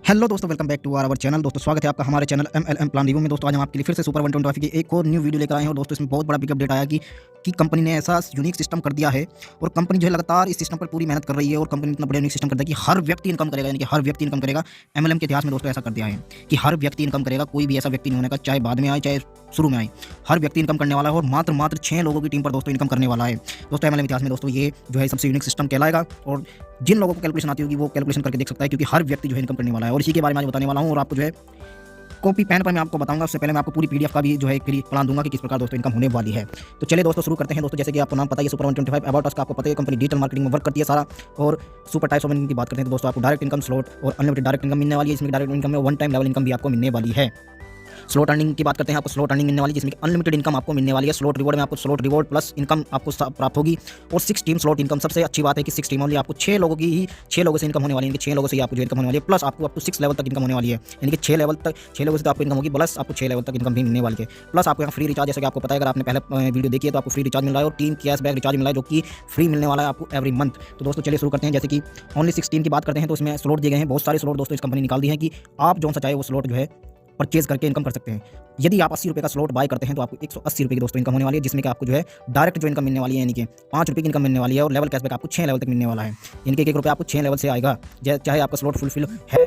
Hello दोस्तों, welcome back to our channel. दोस्तों स्वागत है आपका हमारे चैनल MLM प्लान रिव्यू में। दोस्तों आज हम आपके लिए फिर से सुपर 125 की एक और न्यू वीडियो लेकर आए हैं। और दोस्तों इसमें बहुत बड़ा बिग अपडेट आया कि कंपनी ने ऐसा यूनिक सिस्टम कर दिया है और कंपनी जो है लगातार इस सिस्टम पर पूरी मेहनत कर रही है। और कंपनी इतना बड़ा यूनिक सिस्टम कर दिया कि हर व्यक्ति इनकम करेगा, यानी कि हर व्यक्ति इनकम करेगा। MLM के इतिहास में दोस्तों ऐसा कर दिया है कि हर व्यक्ति इनकम करेगा। कोई भी ऐसा व्यक्ति नहीं होने का, चाहे बाद में आए चाहे शुरू में आए, हर व्यक्ति इनकम करने वाला है। और मात्र 6 लोगों की टीम पर दोस्तों इनकम करने वाला है। दोस्तों MLM इतिहास में दोस्तों ये जो है सबसे यूनिक सिस्टम कहलाएगा। और जिन लोगों को कैलकुलेशन आती होगी वो कैलकुलेशन करके देख सकता है, क्योंकि हर व्यक्ति जो है इनकम करने वाला है। और इसी के बारे में आज बताने वाला हूँ। और आपको जो है कॉपी पेन पर मैं आपको बताऊंगा। उससे पहले मैं आपको पूरी PDF का भी जो है प्लान दूंगा कि किस प्रकार दोस्तों इनकम होने वाली है। तो चलिए दोस्तों शुरू करते हैं। दोस्तों जैसे कि आपको नाम पता है सुपर 125 अबाउट अस का, आपको पता है कंपनी डिजिटल मार्केटिंग में वर्क करती है सारा। और सुपर टाइप्स ऑफ इनकम की बात करते हैं तो दोस्तों आपको डायरेक्ट इनकम, स्लॉट और अनलिमिटेड डायरेक्ट इनकम मिलने वाली है। इसमें डायरेक्ट इनकम में वन टाइम लेवल इनकम भी आपको मिलने वाली है। स्लॉट अर्निंग की बात करते हैं, आपको स्लॉट अर्निंग मिलने वाली है जिसमें अनलिमिटेड इनकम आपको मिलने वाली है। स्लॉट रिवॉर्ड में आपको स्लॉट रिवॉर्ड प्लस इनकम आपको प्राप्त होगी। और 6 टीम स्लॉट इनकम, सबसे अच्छी बात है कि 6 टीम ओनली, आपको 6 लोगों की ही 6 लोगों से इनकम होने वाली है। 6 लोगों से ही आपको जो इनकम होने वाली है। प्लस आपको अप टू 6 लेवल तक इनकम होने वाली है, यानी कि 6 लेवल तक 6 लोगों से तो आपको इनकम होगी, प्लस आपको 6 लेवल तक इनकम भी मिलने वाली है। प्लस आपको यहाँ फ्री रिचार्ज, जैसे कि आपको पता है, अगर आपने पहले वीडियो देखी है तो आपको फ्री रिचार्ज मिल रहा है। और टीम कैशबैक रिचार्ज मिल रहा है जो कि फ्री मिलने वाला है आपको एवरी मंथ। तो दोस्तों चलिए शुरू करते हैं। जैसे कि ओनली 6 टीम की बात करते हैं तो इसमें स्लॉट दिए गए हैं, बहुत सारे स्लॉट दोस्तों इस कंपनी निकाल दी है कि आप जो सा चाहे वो स्लॉट जो है परचेज करके इनकम कर सकते हैं। यदि आप 80 रुपये का स्लॉट बाय करते हैं तो आपको 180 रुपये की दोस्तों इनकम होने वाली है, जिसमें कि आपको जो है डायरेक्ट जो इनकम मिलने वाली है, यानी कि 5 रुपये की इनकम मिलने वाली है। और लेवल कैशबैक आपको 6 लेवल तक मिलने वाला है, यानी कि 1 रुपये आपको 6 लेवल से आएगा, चाहे आपका स्लॉट फुलफिल है।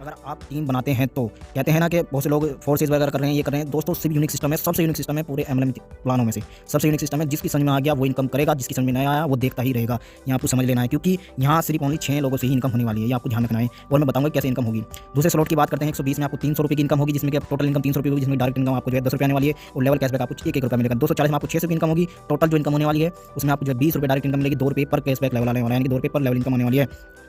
अगर आप टीम बनाते हैं तो कहते हैं ना कि बहुत से लोग फोर्सेज वगैरह कर रहे हैं, ये कर रहे हैं। दोस्तों सिर्फ यूनिक सिस्टम है, सबसे यूनिक सिस्टम है पूरे MLM प्लानों में से। सबसे यूनिक सिस्टम है, जिसकी समझ में आ गया वो इनकम करेगा, जिसकी समझ में नहीं आया वो देखता ही रहेगा। यहाँ आपको समझ लेना है, क्योंकि यहाँ सिर्फ ओनली 6 लोगों से ही इनकम होने वाली है, ये आपको ध्यान रखना है। और मैं बताऊंगा कैसे इनकम होगी। दूसरे स्लॉट की बात करते हैं, 120 में आपको 300 रुपये की इनकम होगी, जिसमें कि टोटल इनकम 300 रुपये होगी, जिसमें डायरेक्ट इनकम आपको जो है 10 रुपये आने वाली है। और लेवल कैशबैक आपको 1 रुपये मिलेगा। 240 में आपको 600 की इनकम होगी। टोटल जो इनकम होने वाली है उसमें आपको जो है 20 रुपये डायरेक्ट इनकम मिलेगी, 2 रुपये पर कैशबैक लेवल आने वाला है, यानी कि 2 रुपये पर लेवल इनकम आने वाली है।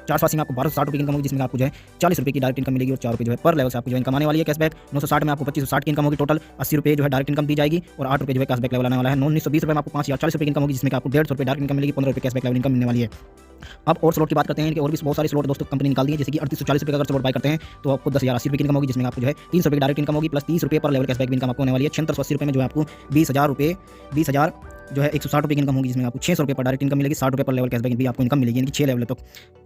480 में आपको 1260 रुपये की इनकम होगी, जिसमें आपको जो है 40 रुपये की डायरेक्ट इनकम मिलेगी। और 4 रुपये जो है पर लेवल से आपको जो इनकम आने वाली है कैशबैक। 960 में आपको 2560 की इनकम होगी। टोटल 80 रुपये जो है डायरेक्ट इनकम दी जाएगी और 8 रुपये जो है कैशबैक लेवल आने वाला है। 1920 रुपये में आपको 5040 रुपये की इनकम होगी, जिसमें आपको 150 रुपये डायरेक्ट इनकम मिलेगी, 15 रुपये कैशबैक लेवल इनकम मिलने वाली है। अब और स्लॉट की बात करते हैं कि और भी बहुत सारे स्लॉट दोस्तों कंपनी निकाल दी है। जैसे कि 3840 रुपये का अगर स्लॉट बाय करते हैं तो आपको 10,080 रुपये की इनकम होगी, जिसमें आपको जो है 300 रुपये की डायरेक्ट इनकम होगी, प्लस 30 रुपये पर लेवल कैशबैक भी इनकम आपको होने वाली है। 7680 रुपये में जो है आपको 20,000 रुपये 20,000 जो है 160 रुपये की इनकम होगी, जिसमें आपको 600 रुपये पर डायरेक्ट इनकम मिलेगी, 60 रुपये पर लेवल कैशबैक भी आपको इनकम मिलेगी, यानी कि 6 लेवल तक।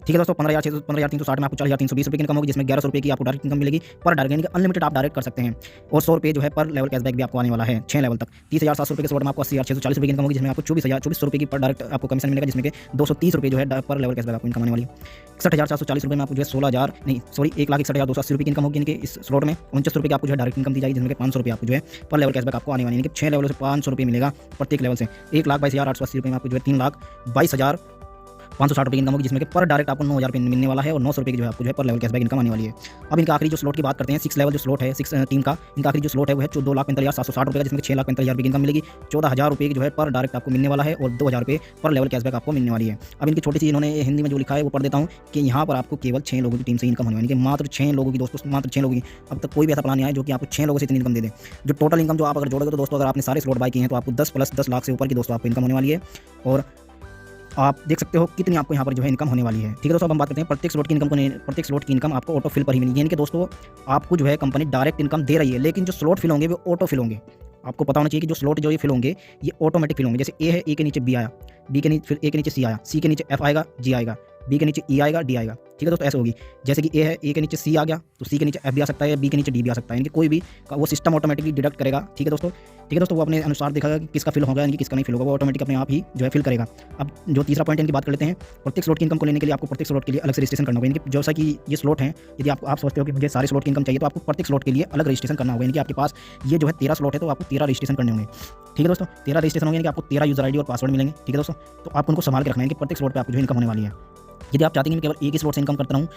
ठीक है दोस्तों, 15,360 में आपको 40,320 रुपये की इनकम होगी, जिसमें 1100 रुपये की आपको डायरेक्ट इनकम मिलेगी पर डायरेक्ट, यानी कि अनलिमिटेड आप डायरेक्ट कर सकते हैं। और 100 रुपये जो है पर लेवल कैशबैक भी आपको आने वाला है 6 लेवल तक। 30,700 रुपये के स्लॉट में आपको 80,640 रुपये की इनकम होगी, जिसमें आपको 24,000 रुपये की पर डायरेक्ट आपको कमीशन मिलेगा, जिसमें कि 230 रुपये जो है पर लेवल कैशबैक आपको इनकम आने वाली है। 61,440 रुपये में आपको जो है 1,61,280 रुपये की इनकम होगी, इनके इस स्लॉट में 49 रुपये की आपको जो है डायरेक्ट इनकम दी जाएगी, जिसमें 500 रुपये आपको जो है पर लेवल कैशबैक आपको आने वाली है, यानी कि 6 लेवल से 500 रुपये मिलेगा प्रत्येक लेवल से। 1,22,880 रुपये में आपको जो है 3,22,560 रुपये की इनकम होगी, जिसमें कि पर डायरेक्ट आपको 9,000 रुपये मिलने वाला है। और 900 रुपये की जो है आपको जो है पर लेवल कैशबैक इनकम आने वाली है। अब इनका आखिरी जो स्लॉट की बात करते हैं, 6 लेवल जो स्लॉट है 6 टीम का, इनका आखिरी जो स्लॉट है वो है 2,45,760 रुपये का, जिसमें 6,45,000 रुपये की इनकम मिलेगी। 14,000 रुपये की जो है पर डायरेक्ट आपको मिलने वाला है और 2,000 रुपये पर लेवल कैशबैक आपको मिलने वाली है। अब इनकी छोटी सी इन्होंने हिंदी में जो लिखा है वो पढ़ देता हूँ कि यहाँ पर आपको केवल 6 लोगों की टीम से इनकम होने वाली है, मात्र 6 लोगों की दोस्तों, मात्र 6 लोगों की। अब तक कोई भी ऐसा प्लान नहीं आया जो कि आपको 6 लोगों से इतनी इनकम दे दे। जो टोटल इनकम जो आप अगर जोड़ोगे तो दोस्तों, अगर आपने सारे स्लॉट बाय किए हैं तो आपको 10 प्लस 10 लाख से ऊपर की दोस्तों आपको इनकम होने वाली है। और आप देख सकते हो कितनी आपको यहाँ पर जो है इनकम होने वाली है। ठीक है दोस्तों, अब हम बात करते हैं प्रत्येक स्लॉट की इनकम को। प्रत्येक स्लॉट की इनकम आपको ऑटो फिल पर ही मिलेगी, यानी कि दोस्तों आपको जो है कंपनी डायरेक्ट इनकम दे रही है, लेकिन जो स्लॉट फिल होंगे वो ऑटो फिल होंगे। आपको पता होना चाहिए कि जो स्लॉट जो ये फिल होंगे ये ऑटोमेटिक फिल होंगे। जैसे ए है, ए के नीचे बी आया, बी के नीचे फिर ए के नीचे सी आया, सी के नीचे एफ आएगा, जी आएगा, बी के नीचे ई आएगा, डी आएगा। ठीक है दोस्तों, ऐसे होगी। जैसे कि ए है, ए के नीचे सी आ गया तो सी के नीचे एफ भी आ सकता है, बी के नीचे डी भी आ सकता है, यानी कि कोई भी वो सिस्टम ऑटोमेटिकली डिडक्ट करेगा। ठीक है दोस्तों, ठीक है दोस्तों, वो अपने अनुसार देखेगा कि किसका फिल होगा, यानी कि किसका नहीं फिल होगा, वो ऑटोमेटिक अपने आप ही जो है फिल करेगा। अब जो तीसरा पॉइंट इनकी बात कर लेते हैं, प्रत्येक स्लॉट की इनकम को लेने के लिए आपको प्रत्येक स्लॉट के लिए अलग से रजिस्ट्रेशन करना होगा, यानी कि जैसा कि ये स्लॉट है, यदि आप सोचते हो कि मुझे सारे स्लॉट की इनकम चाहिए तो आपको प्रत्येक स्लॉट के लिए अलग रजिस्ट्रेशन करना होगा, यानी कि आपके पास ये जो है 13 स्लॉट है तो आपको 13 रजिस्ट्रेशन करने होंगे। ठीक है दोस्तों, 13 रजिस्ट्रेशन होंगे, यानी कि आपको 13 यूजर आईडी और पासवर्ड मिलेंगे। ठीक है दोस्तों, तो आप उनको संभाल के रखना है कि प्रत्येक स्लॉट पे आपको जो इनकम होने वाली है। यदि आप चाहते हैं कि केवल एक ही स्लॉट से इनकम करता रहूँ,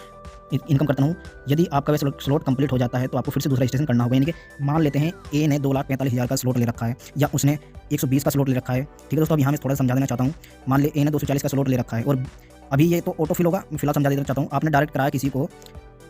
यदि आपका वह स्लॉट कंप्लीट हो जाता है तो आपको फिर से दूसरा रजिस्ट्रेशन करना होगा, यानी कि मान लेते हैं ए ने 2,45,000 का स्लॉट ले रखा है या उसने 120 का स्लॉट ले रखा है। ठीक है दोस्तों, अब यहाँ मैं थोड़ा समझा देना चाहता हूँ। मान ले ए ने 240 का स्लॉट ले रखा है और अभी ये तो ऑटो फिल होगा, मैं फिलहाल समझा देना चाहता हूँ। आपने डायरेक्ट कराया किसी को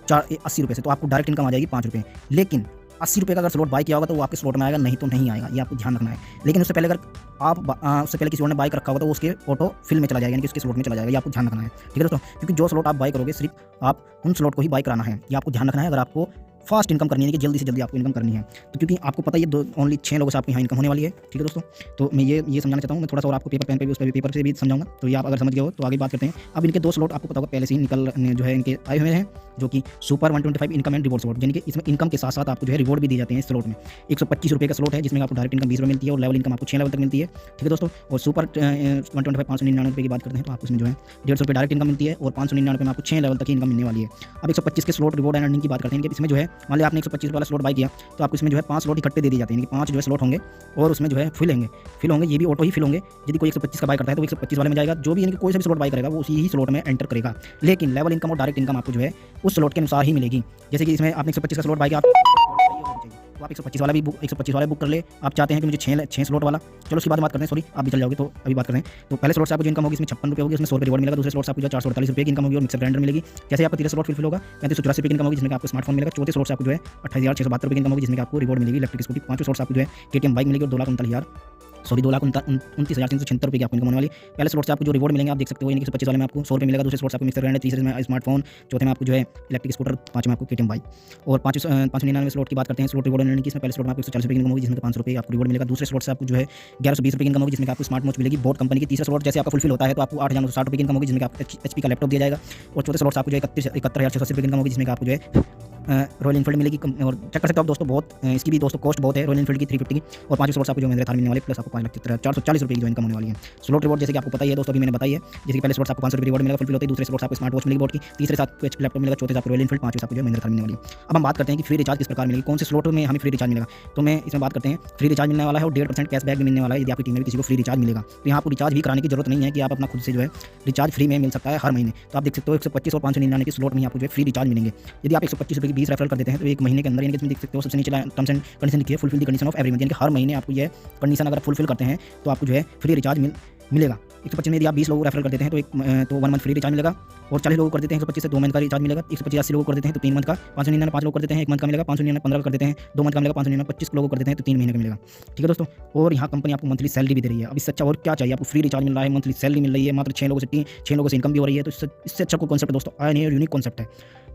80 रुपये से, तो आपको डायरेक्ट इनकम आ जाएगी 5 रुपये, लेकिन 80 रुपये का अगर स्लॉट बाय किया होगा तो वो आपके स्लॉट में आएगा, नहीं तो नहीं आएगा, ये आपको ध्यान रखना है। लेकिन उससे पहले अगर उससे पहले किसी और ने बाय रखा होगा तो वो उसके ऑटो फिल में चला जाएगा, यानी कि उसके स्लॉट में चला जाएगा, ये आपको ध्यान रखना है। ठीक है दोस्तों, क्योंकि जो स्लॉट आप बाय करोगे सिर्फ आप उन स्लॉट को ही बाय कराना है, ये आपको ध्यान रखना है। अगर आपको फास्ट इनकम करनी है, कि जल्दी से जल्दी आपको इनकम करनी है, तो क्योंकि आपको पता है ये ओनली 6 लोगों से आपकी यहाँ इनकम होने वाली है। ठीक है दोस्तों, तो मैं ये समझाना चाहता हूँ। मैं थोड़ा सा और आपको पेपर पेन पे भी, उस पर भी पेपर से भी समझाऊंगा, तो ये आप अगर समझ गए हो तो आगे बात करते हैं। अब इनके 2 स्लॉट आपको पता होगा पहले से ही निकल जो है इनके आए हुए हैं। जो कि super 125 income and reward slot, यानी कि इसमें इनकम के साथ साथ आपको जो है रिवॉर्ड भी दिए जाते हैं इस स्लॉट में। 125 रुपये का स्लॉट है जिसमें आपको डायरेक्ट इनकम 20 रुपये मिलती है और लेवल इनकम आपको 6 लेवल तक मिलती है। ठीक है दोस्तों, और सुपर 125 599 की बात करते हैं तो आपको इसमें जो है 150 रुपये डायरेक्ट इनकम मिलती है और 599 में आपको 6 लेवल तक की इनकम मिलने वाली है। अब 125 के स्लॉट रिवॉर्ड एंड अर्निंग की बात करते हैं कि इसमें जो है मान लिया आपने 125 वाला स्लॉट बाय किया तो आपको इसमें जो है 5 स्लॉट इकट्ठे दे दिए जाते हैं, 5 जो है स्लॉट होंगे और उसमें जो है फिल होंगे, ये भी ऑटो ही फिल होंगे। यदि कोई 125 का बाय करता है तो 125 वाले में जाएगा, जो भी यानी कि कोई सा भी स्लॉट बाय करेगा वो उसी ही स्लॉट में एंटर करेगा। लेकिन लेवल इनकम और डायरेक्ट इनकम आपको जो है उस स्लॉट के अनुसार ही मिलेगी। जैसे कि इसमें आपने 125 का स्लॉट बाय किया तो आप 125 वाला भी 125 वाला बुक कर ले। आप चाहते हैं कि मुझे 6 स्लॉट वाला, चलो उसकी बात करते हैं, सॉरी आप भी चल जाओगे तो अभी बात करें। तो पहले स्लॉट से आपको जो इनकम होगी इसमें 56 रुपये होगी, उसमें 100 रुपये रिवॉर्ड मिलेगा। दूसरे स्लॉट से आपको जो 448 रुपये की इनकम होगी और मिक्सर ग्राइंडर मिलेगी। जैसे आपका 13 स्लॉट फिल होगा 3584 रुपये की इनकम होगी जिसमें आपको स्मार्टफोन मिलेगा। चौथे स्लॉट से आपको जो है 28,672 रुपये की इनकम होगी जिसमें आपको रिवॉर्ड मिलेगी इलेक्ट्रिक स्कूटी। पांचवें स्लॉट से आपको जो है KTM बाइक मिलेगी और 2,29,36,376 रुपये की आपको इनकम होने वाली। पहले स्लॉट से आपको जो रिवॉर्ड मिलेंगे आप देख सकते हो, यानी कि 25 वाले में आपको 100 रुपये मिलेगा। दूसरे स्लॉट से आपको मिक्सर ग्राइंडर, तीसरे में स्मार्टफोन, चौथे में आपको जो है इलेक्ट्रिक स्कूटर, पांचवें में आपको KTM बाइक। और 599 स्लॉट की बात करते हैं स्लॉट रिवॉर्ड की, इसमें पहले स्लॉट में आपको 140 रुपये की इनकम होगी जिसमें 500 रुपये आपको रिवॉर्ड मिलेगा। दूसरे स्लॉट से आपको जो है 1120 रुपये की इनकम होगी जिसमें आपको स्मार्ट वॉच मिलेगी बोट कंपनी की। तीसरा स्लॉट जैसे आपका फुलफिल होता है तो आपको 8,960 रुपये की इनकम होगी जिसमें आपको HP का लैपटॉप दिया जाएगा। और चौथे स्लॉट से आपको जो है 71,680 रुपये की इनकम होगी जिसमें आपको जो है रॉयल इनफील्ड मिलेगी। और चेक कर सकते हो आप दोस्तों, बहुत इसकी भी दोस्तों कॉस्ट बहुत है रॉयल इनफील्ड की 350 की। और 5 स्लॉट्स आपको जो महिंद्रा थार मिलने वाले प्लस आपको 5,440 रुपये की जो इनकम होने वाली है। स्लॉट रिवॉर्ड जैसे कि आपको पता ही है दोस्तों, अभी मैंने बताई है, जैसे कि पहले स्लॉट्स आपको 500 रुपये रिवॉर्ड मिलेगा फुलफिल होते ही, दूसरे स्लॉट्स आपको स्मार्ट वॉच मिलेगी बोट की, तीसरे साथ आपको HP लैपटॉप मिलेगा, चौथे आपको रॉयल इनफील्ड, पांचवें आपको जो महिंद्रा थार मिलने वाली है। अब हम बात करते हैं कि फ्री रिचार्ज किस प्रकार मिलेगी, कौन से स्लॉट में हमें फ्री रिचार्ज मिलेगा। तो मैं इसमें बात करते हैं फ्री रिचार्ज मिलने वाला है और 1.5% कैशबैक भी मिलने वाला है यदि आपकी टीम में किसी को फ्री रिचार्ज मिलेगा। तो यहाँ आपको रिचार्ज भी कराने की जरूरत नहीं है कि आप अपना खुद से जो है रिचार्ज फ्री में मिल सकता है हर महीने। तो आप देख सकते हो 125 और 599 के स्लॉट में आपको जो है फ्री रिचार्ज मिलेंगे। यदि आप 125 रुपये की 20 रेफरल कर देते हैं तो एक महीने के अंदर, यानी कि देख सकते हो सबसे नीचे टर्म्स एंड कंडीशन लिखी है, fulfil the condition of every month, यानी कि हर महीने आपको ये कंडीशन अगर फुलफिल करते हैं तो आपको जो है फ्री रिचार्ज मिलेगा। 125 में यदि आप 20 लोगों को रेफर कर देते हैं तो 1 मंथ फ्री रिचार्ज मिलेगा। और 40 लोगों को कर देते हैं 125 से 2 मंथ का रिचार्ज मिलेगा। 125 80 लोगों को कर देते हैं तो 3 मंथ का, 599 5 लोग कर देते हैं 1 मंथ का मिलेगा, 599 15 कर देते हैं 2 मंथ का मिलेगा, 599 25 लोगों को कर देते हैं तो 3 महीने का मिलेगा। ठीक है दोस्तों, और यहाँ कंपनी आपको मंथली सैलरी भी दे रही है। अब इससे अच्छा और क्या चाहिए, आपको फ्री रिचार्ज मिल रहा है, मंथली सैलरी मिल रही है, मात्र 6 लोगों से इनकम भी हो रही है। तो इससे अच्छा कोई कॉन्सेप्ट दोस्तों आया नहीं है, यूनिक कॉन्सेप्ट है।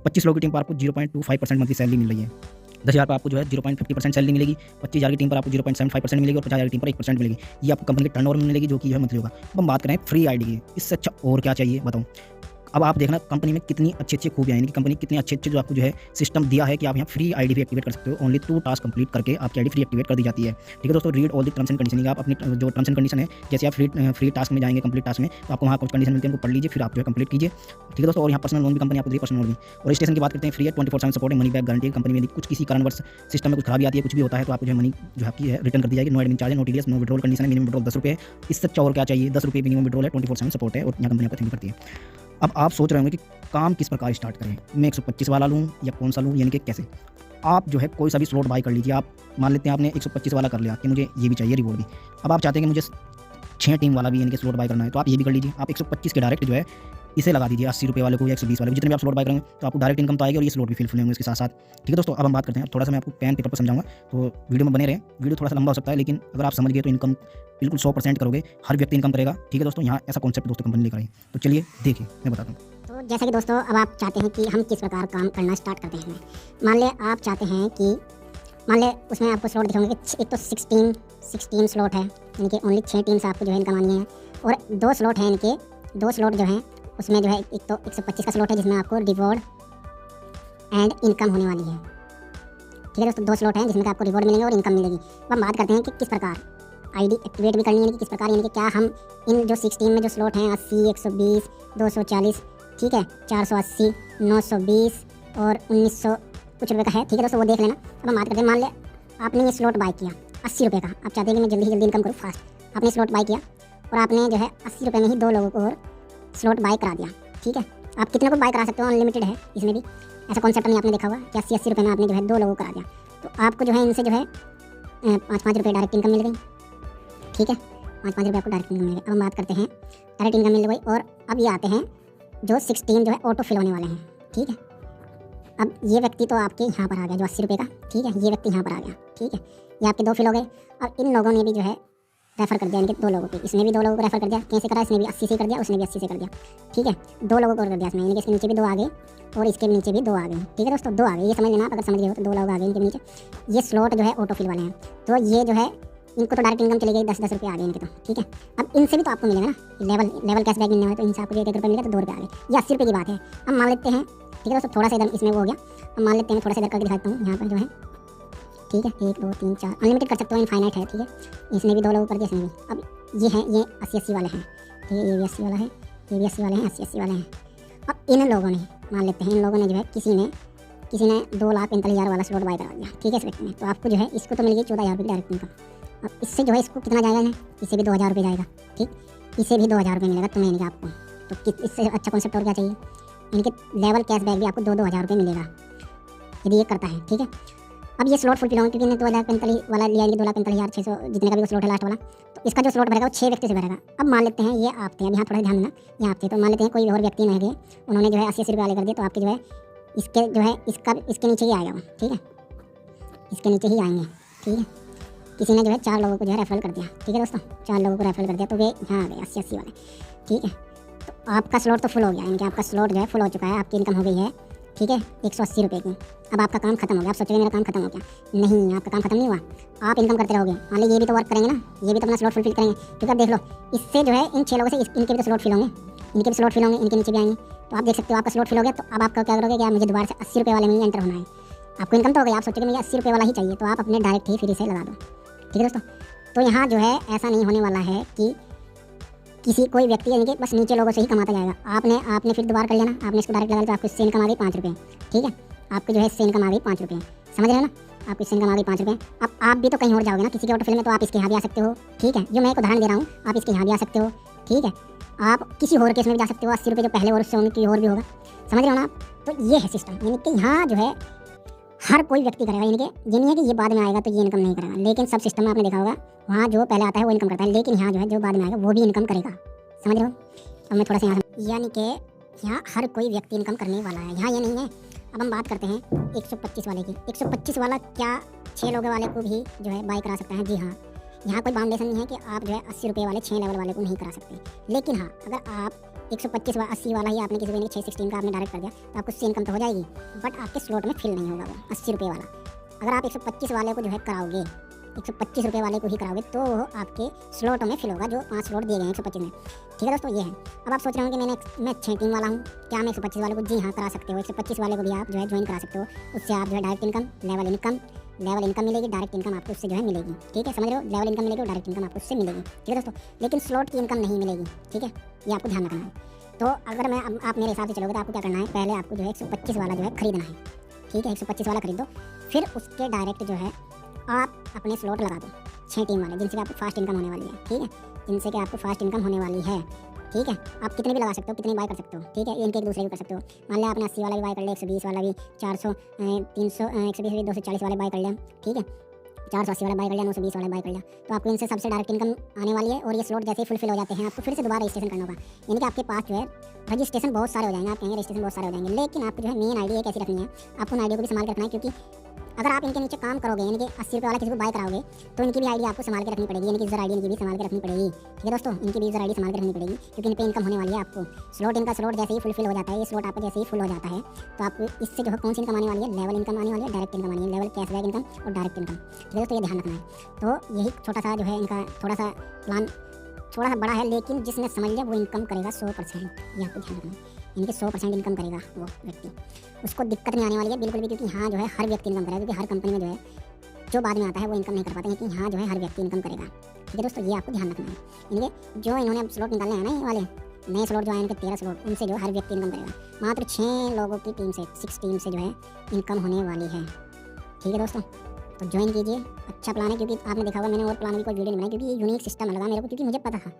25 लोगों की टीम पर आपको 0.25% मंथली सैलरी मिल रही है। 10,000 पर आपको जो है 0.50% सैलरी मिलेगी, 25,000 की टीम पर आपको 0.75% मिलेगी और 50,000 की टीम पर 1% मिलेगी। ये आपको कंपनी के टर्नओवर में मिलेगी जो कि है मंथली होगा। अब हम बात करें फ्री आईडी की, इससे अच्छा और क्या चाहिए बताऊँ। अब आप देखना कंपनी में कितनी अच्छी खूबियाँ, यानी कि कंपनी कितने अच्छे जो आपको जो है सिस्टम दिया है कि आप यहाँ फ्री आईडी भी एक्टिवेट कर सकते हो। ओनली 2 टास्क कंप्लीट करके आपकी आईडी फ्री एक्टिवेट कर दी जाती है। ठीक है दोस्तों, read all the terms and condition. आप अपनी जो टर्म्स एंड कंडीशन है, जैसे आप फ्री टास्क में जाएंगे, कंप्लीट टास्क में, तो आपको वहाँ कुछ कंडीशन मिलती है, उनको पढ़ लीजिए, फिर आप जो है कंप्लीट कीजिए। ठीक है दोस्तों, और यहाँ पर्सनल लोन भी कंपनी आपको दी, पर्सनल लोन भी। और रजिस्ट्रेशन की बात करते हैं फ्री है, 24/7 सपोर्ट है, मनी बैक गारंटी। कंपनी में कुछ किसी कारणवश सिस्टम में कुछ खराबी आती है, कुछ भी होता है तो आपको जो है मनी जो आपकी है रिटर्न कर दी जाएगी। No admin charge, no TDS, no withdrawal condition है, मिनिमम विड्रॉल 10 रुपये है। इससे अच्छा और क्या चाहिए, 10 रुपये मिनिमम विड्रॉल है, 24/7 सपोर्ट है और यहाँ कंपनी आपको थिंक करती है। अब आप सोच रहे होंगे कि काम किस प्रकार स्टार्ट करें, मैं 125 वाला लूँ या कौन सा लूँ, यानी कि कैसे। आप जो है कोई सा भी स्लॉट बाय कर लीजिए। आप मान लेते हैं आपने 125 वाला कर लिया कि मुझे ये भी चाहिए रिवॉर्ड भी। अब आप चाहते हैं कि मुझे 6 टीम वाला भी यानी कि स्लॉट बाय करना है, तो आप ये भी कर लीजिए। आप 125 के डायरेक्ट जो है इसे लगा दीजिए 80 रुपये वाले को या 120 वाले को, जितने भी आप स्लॉट बाय करेंगे तो आपको डायरेक्ट इनकम तो आएगी और ये स्लॉट भी फिल होंगे इसके साथ साथ। ठीक है दोस्तों, अब हम बात करते हैं, थोड़ा सा मैं आपको पेन पेपर पर समझाऊंगा तो वीडियो में बने रहें। वीडियो थोड़ा सा लंबा हो सकता है लेकिन अगर आप समझ गए तो इनकम बिल्कुल 100% करोगे, हर व्यक्ति इनकम करेगा। ठीक है दोस्तों, यहाँ ऐसा कॉन्सेप्ट दोस्तों कंपनी लेकर आई। तो चलिए देखिए मैं बताता हूँ। तो जैसा कि दोस्तों अब आप चाहते हैं कि हम किस प्रकार काम करना स्टार्ट करते हैं। मान ले आप चाहते हैं कि मान ले उसमें आपको स्लॉट दिखाऊंगे कि एक तो 16 स्लॉट है, यानी कि ओनली 6 टीम से आपको जो है इनकम आनी है। और 2 स्लॉट है, यानी कि 2 स्लॉट जो हैं उसमें जो है एक तो 125 का स्लॉट है जिसमें आपको रिवॉर्ड एंड इनकम होने वाली है। ठीक है दोस्तों, 2 स्लॉट हैं जिसमें आपको रिवॉर्ड मिलेंगे और इनकम मिलेगी। अब हम बात करते हैं कि किस प्रकार आईडी एक्टिवेट भी करनी है, कि किस प्रकार, यानी कि क्या हम इन जो 16 में जो स्लॉट हैं 80, 120, 240, ठीक है, 480, 920 और 1900 कुछ रुपये का है। ठीक है दोस्तों, वो देख लेना। अब हम बात करते हैं, मान ले आपने ये स्लॉट बाय किया 80 रुपये का, आप चाहते हैं कि मैं जल्दी से जल्दी इनकम करूँ फास्ट। आपने स्लॉट बाय किया और आपने जो है 80 रुपये में ही 2 लोगों को और स्लॉट बाय करा दिया। ठीक है, आप कितने को बाय करा सकते हो, अनलिमिटेड है इसमें भी, ऐसा कॉन्सेप्ट नहीं आपने देखा होगा कि 80 रुपये में आपने जो है 2 लोगों को करा दिया। तो आपको जो है इनसे जो है 5-5 रुपये डायरेक्ट इनकम मिल गई। ठीक है, 5-5 रुपये आपको डायरेक्ट इनकम मिल गई। अब हम बात करते हैं डायरेक्ट इनकम मिल गई। और अब ये आते हैं जो 16 जो है ऑटो फिल होने वाले हैं। ठीक है, अब ये व्यक्ति तो आपके यहाँ पर आ गया जो 80 रुपये का। ठीक है, ये व्यक्ति यहाँ पर आ गया। ठीक है, ये आपके 2 फिल हो गए। अब इन लोगों ने भी जो है रेफर कर दिया, इनके 2 लोगों को, इसने भी 2 लोगों को रेफर कर दिया। कैसे करा, इसने भी 80 से कर दिया, उसने भी 80 से कर दिया। ठीक है, 2 लोगों को कर दिया इसमें, यानी कि इसके नीचे भी 2 आ गए और इसके नीचे भी 2 आ गए। ठीक है दोस्तों, 2 आ गए, ये समझ लेना आप, अगर समझ गए हो तो 2 लोग आ गए इनके नीचे। ये स्लॉट जो है ऑटो फिल वाले हैं, तो ये जो है इनको तो डायरेक्ट इनकम चली गई, 10-10 रुपये आ गए इनके तो। ठीक है, अब इनसे भी तो आपको मिलेगा ना लेवल कैशबैक मिलने वाला, तो इनसे आपको जो 1 रुपये मिलेगा तो 2 रुपये आ गए। ये 80 रुपये की बात है। अब मान लेते हैं ठीक है दोस्तों, थोड़ा सा इधर इसमें वो हो गया। अब मान लेते हैं थोड़ा सा इधर करके दिखाता हूँ यहाँ पर जो है, ठीक है 1 2 3 4 अनलिमिटेड कर सकते हो, इनफाइनाइट है, ठीक है। इसमें भी 2 लोगों कर दिया, इसमें भी। अब ये है, ये 80-80 वाले हैं, ठीक है, ये भी 80 वाला है, ये भी 80 वाले हैं, 80-80 वाले हैं। अब इन लोगों ने, मान लेते हैं इन लोगों ने जो है, किसी ने 2,45,000 वाला स्लॉट बाय करा दिया, ठीक है, इस व्यक्ति ने। तो आपको जो है इसको तो मिलेगी 14,000 रुपये डायरेक्ट इनकम। अब इससे जो है इसको कितना जाएगा ना, इसे भी 2,000 रुपये जाएगा, ठीक, इसे भी 2,000 रुपये मिलेगा तुम्हें, यानी कि आपको। तो इससे अच्छा कॉन्सेप्ट और क्या चाहिए, इनके लेवल कैशबैक भी आपको 2,000 रुपये मिलेगा यदि ये करता है, ठीक है। अब ये स्लॉट फुलफिल होंगे क्योंकि इन्हें 2,45,000 वाला लिया, 2,45,600 जितने का भी वो स्लॉट है लास्ट वाला। तो इसका जो स्लॉट भरेगा वो 6 व्यक्ति से भरेगा। अब मान लेते हैं ये आप थे, अब यहाँ थोड़ा ध्यान देना, ये आप थे, तो मान लेते हैं कोई और व्यक्ति नहीं गए, उन्होंने जो है 80-80 रुपये वाले कर दिए, तो आपके जो है इसके जो है इसके नीचे ही आएगा वो, ठीक है, इसके नीचे ही आएंगे, ठीक है। किसी ने जो है 4 लोगों को जो है रेफरल कर दिया, ठीक है दोस्तों, 4 लोगों को रेफरल कर दिया, तो वे यहाँ आ गए 80-80 वाले, ठीक है। तो आपका स्लॉट तो फुल हो गया, यानी कि आपका स्लॉट जो है फुल हो चुका है, आपकी इनकम हो गई है, ठीक है, 180 रुपये की। अब आपका काम खत्म हो गया। आप सोचोगे मेरा काम खत्म हो गया, नहीं, आपका काम खत्म नहीं हुआ, आप इनकम करते रहोगे। मान लीजिए ये भी तो वर्क करेंगे ना, ये भी तो अपना स्लॉट फुलफिल करेंगे, क्योंकि आप देख लो इससे जो है इन 6 लोगों से इनके भी तो स्लॉट फिल होंगे, इनके भी स्लॉट फिल होंगे, इनके नीचे भी आएंगे। तो आप देख सकते हो आपका स्लॉट फिल हो गया। तो अब आपका क्या करोगे कि मुझे दोबारा से 80 रुपये वाले में ही एंटर होना है। आपको इनकम तो हो गई, आप सोचोगे मुझे 80 रुपये वाला ही चाहिए, तो आप अपने डायरेक्ट ही फ्री से लगा दो, ठीक है दोस्तों। तो यहाँ जो है ऐसा नहीं होने वाला है कि किसी कोई व्यक्ति यानी कि बस नीचे लोगों से ही कमाता जाएगा। आपने फिर दोबारा कर लिया ना, आपने इसको डायरेक्ट लगा लिया, तो आपको इससे इनकम आ गई 5 रुपये, ठीक है। आपको जो है इससे इनकम आ गई 5 रुपये, समझ रहे हो ना, आपको इससे इनकम आ गई 5 रुपये। अब आप भी तो कहीं और जाओगे ना, किसी के ऑटोफिल में, तो आप इसके यहाँ भी आ सकते हो, ठीक है। जो मैं एक उदाहरण दे रहा हूँ, आप इसके यहाँ भी आ सकते हो, ठीक है। आप किसी और केस में भी जा सकते हो, 80 रुपये जो पहले और उससे उनकी और भी होगा, समझ रहे हो ना आप। तो ये है सिस्टम, यानी कि यहाँ जो है हर कोई व्यक्ति करेगा, यानी कि ये नहीं है कि ये बाद में आएगा तो ये इनकम नहीं करेगा। लेकिन सब सिस्टम में आपने देखा होगा, वहाँ जो पहले आता है वो इनकम करता है, लेकिन यहाँ जो है जो बाद में आएगा वो भी इनकम करेगा, समझ रहे हो। अब मैं थोड़ा सा यहाँ, यानी कि यहाँ हर कोई व्यक्ति इनकम करने वाला है, यहाँ ये नहीं है। अब हम बात करते हैं 125 वाले की। 125 वाला क्या 6 लोगों वाले को भी जो है बाय करा सकता है? जी हाँ, यहाँ कोई बाउंडेशन नहीं है कि आप जो है 80 रुपये वाले 6 लेवल वाले को नहीं करा सकते। लेकिन हाँ, अगर आप 125 80 वाला ही आपने किसी को 616 का आपने डायरेक्ट कर दिया, तो आपको उससे इनकम तो हो जाएगी, बट आपके स्लॉट में फिल नहीं होगा वो 80 रुपये वाला। अगर आप 125 वाले को जो है कराओगे, 125 रुपये वाले को ही कराओगे, तो वो आपके स्लॉटों में फिल होगा, जो 5 स्लॉट दिए गए हैं 125 में, ठीक है दोस्तों। ये है। अब आप सोच रहे हो कि मैं 6 टीम वाला हूँ, क्या मैं 125 वाले को? जी हाँ, करा सकते हो। 125 वाले को भी आप जो है ज्वाइन करा सकते हो। उससे आप जो है डायरेक्ट इनकम, लेवल इनकम मिलेगी, डायरेक्ट इनकम आपको उससे जो है मिलेगी, ठीक है, समझ रहे हो। लेवल इनकम मिलेगी और डायरेक्ट इनकम आपको उससे मिलेगी, ठीक है दोस्तों। लेकिन स्लॉट की इनकम नहीं मिलेगी, ठीक है, ये आपको ध्यान रखना है। तो अगर आप मेरे हिसाब से चलोगे तो आपको क्या करना है, पहले आपको जो है 125 वाला जो है खरीदना है, ठीक है, 125 वाला खरीदो। फिर उसके डायरेक्ट जो है आप अपने स्लॉट लगा दो 6 टीम वाले, जिनसे आपको फास्ट इनकम होने वाली है, ठीक है, जिनसे कि आपको फास्ट इनकम होने वाली है, ठीक है। आप कितने भी लगा सकते हो, कितने बाय कर सकते हो, ठीक है, इनके एक दूसरे भी कर सकते हो। मान लिया आपने 80 वाला भी बाय कर लिया, 120 वाला भी, 400 300 120 240 वाले बाय कर लिया, ठीक है, 480 वाला बाय कर लिया, 920 वाला बाय कर लिया, तो आपको इनसे सबसे डायरेक्ट इनकम आने वाली है। और ये स्लॉट जैसे ही फुलफिल हो जाते हैं, आपको फिर से दोबारा रजिस्ट्रेशन करना होगा, यानी कि आपके पास जो है रजिस्ट्रेशन बहुत सारे हो जाएंगे। आप कहेंगे रजिस्ट्रेशन बहुत सारे हो जाएंगे, लेकिन आपको जो है मेन आईडी एक ऐसी रखनी है, आपको उन आईडी को भी संभाल के रखना है, क्योंकि अगर आप इनके नीचे काम करोगे, यानी कि 80 रुपये वाला किसी को बाय कराओगे, तो इनकी भी आईडी आपको संभाल के रखनी पड़ेगी, यानी कि यूजर आईडी इनकी भी संभाल के रखनी पड़ेगी, ठीक है दोस्तों। इनकी भी यूजर आईडी संभाल के रखनी पड़ेगी, क्योंकि इन पे इनकम होने वाली है आपको। स्लॉट इनका स्लॉट जैसे ही फुलफिल हो जाता है, ये स्लॉट आपका जैसे ही फुल हो जाता है, तो आपको इससे जो है कौन सी इनकम आने वाली है, लेवल इनकम आने वाली है, डायरेक्ट इनकम आनी है, लेवल कैशबैक इनकम और डायरेक्ट इनकम, ठीक है दोस्तों, ये ध्यान रखना है। तो यही छोटा सा जो है इनका थोड़ा सा प्लान थोड़ा सा बड़ा है, लेकिन जिसने समझ लिया वो इनकम करेगा 100%, ये आपको ध्यान रखना है। इनके 100% इनकम करेगा वो व्यक्ति, उसको दिक्कत नहीं आने वाली है बिल्कुल भी, क्योंकि यहाँ जो है हर व्यक्ति इनकम करेगा, क्योंकि हर कंपनी में जो है जो बाद में आता है वो इनकम नहीं कर पाते, लेकिन यहाँ जो है हर व्यक्ति इनकम करेगा, ठीक है दोस्तों, ये आपको ध्यान रखना है। इनके जो इन्होंने अब स्लॉट निकालने हैं ना, ये वाले नए स्लॉट जो आए इनके 13 स्लॉट, उनसे जो हर व्यक्ति इनकम करेगा। मात्र 6 लोगों की टीम से, 6 टीम से जो है इनकम होने वाली है, ठीक है दोस्तों। तो ज्वाइन कीजिए, अच्छा प्लान है, क्योंकि आपने देखा होगा मैंने और प्लान की कोई वीडियो नहीं बनाई, क्योंकि ये यूनिक सिस्टम लगा मेरे को, क्योंकि मुझे पता था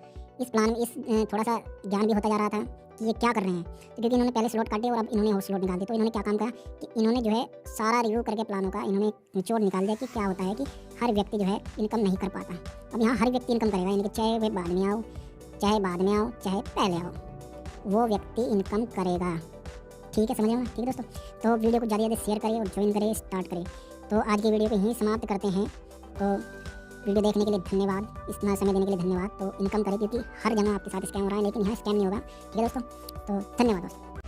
इस प्लान में थोड़ा सा ज्ञान भी होता जा रहा था कि ये क्या कर रहे हैं। तो क्योंकि इन्होंने पहले स्लॉट काटे और अब इन्होंने और स्लॉट निकाल दिए, तो इन्होंने क्या काम करा कि इन्होंने जो है सारा रिव्यू करके प्लानों का इन्होंने निचोड़ निकाल दिया कि क्या होता है कि हर व्यक्ति जो है इनकम नहीं कर पाता। अब यहाँ हर व्यक्ति इनकम करेगा, यानी कि चाहे वे बाद में आओ, चाहे बाद में आओ, चाहे पहले आओ, वो व्यक्ति इनकम करेगा, ठीक है, समझ रहे हो ना, ठीक है दोस्तों। तो वीडियो को ज़्यादा शेयर करिए और ज्वाइन करिए, स्टार्ट करिए। तो आज की वीडियो को यहीं समाप्त करते हैं। तो वीडियो देखने के लिए धन्यवाद, इतना समय देने के लिए धन्यवाद। तो इनकम करें, क्योंकि हर जगह आपके साथ स्कैम हो रहा है, लेकिन यहाँ स्कैम नहीं होगा, ठीक है दोस्तों। तो धन्यवाद दोस्तों।